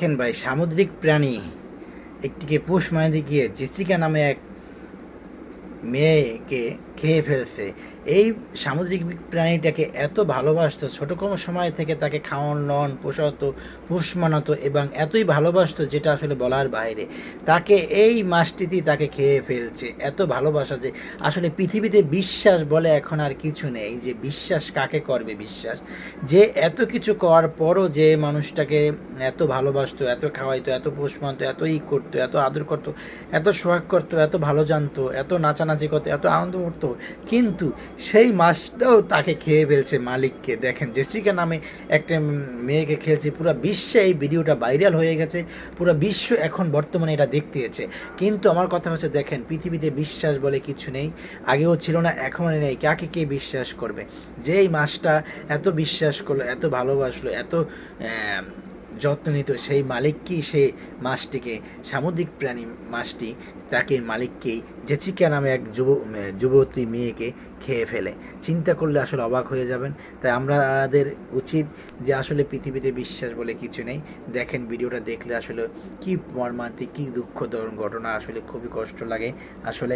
দেখেন ভাই, সামুদ্রিক প্রাণী একটিকে পোষ মানিয়ে গিয়ে জেসিকা নামে এক মেয়েকে খেয়ে ফেলছে। এই সামুদ্রিক প্রাণীটাকে এত ভালোবাসতো, ছোট কোনো সময় থেকে তাকে খাওয়ান পোষাতো, পোষ মানাতো এবং এতই ভালোবাসতো যেটা আসলে বলার বাইরে। তাকে এই মাছটিতেই তাকে খেয়ে ফেলছে। এত ভালোবাসা যে আসলে পৃথিবীতে বিশ্বাস বলে এখন আর কিছু নেই। যে বিশ্বাস কাকে করবে বিশ্বাস? যে এত কিছু করার পরও যে মানুষটাকে এত ভালোবাসতো, এত খাওয়াইতো, এত পোষ মানতো, এত করতো, এত আদর করতো, এত সোহাগ করতো, এত ভালো জানতো, এত নাচানাচি করতো, এত আনন্দ করতো, কিন্তু সেই মাছটাও তাকে খেয়ে ফেলছে মালিককে। দেখেন, জেসিকা নামে একটা মেয়েকে খেয়েছে। পুরো বিশ্বে এই ভিডিওটা ভাইরাল হয়ে গেছে, পুরো বিশ্ব এখন বর্তমানে এটা দেখতেছে। কিন্তু আমার কথা হচ্ছে, দেখেন, পৃথিবীতে বিশ্বাস বলে কিছু নেই, আগেও ছিল না, এখনও নেই। কাকে কে বিশ্বাস করবে? যে এই মাছটা এত বিশ্বাস করলো, এত ভালোবাসলো, এত যত্ন নিত, সেই মালিককেই সে মাছটিকে, সামুদ্রিক প্রাণী মাছটি, তাকে মালিককেই জেসিকা নামে এক যুবতী মেয়েকে খেয়ে ফেলে। চিন্তা করলে আসলে অবাক হয়ে যাবেন। তাই আমাদের উচিত যে আসলে পৃথিবীতে বিশ্বাস বলে কিছু নেই। দেখেন, ভিডিওটা দেখলে আসলে কি মর্মান্তিক, কি দুঃখজনক ঘটনা, আসলে খুবই কষ্ট লাগে আসলে।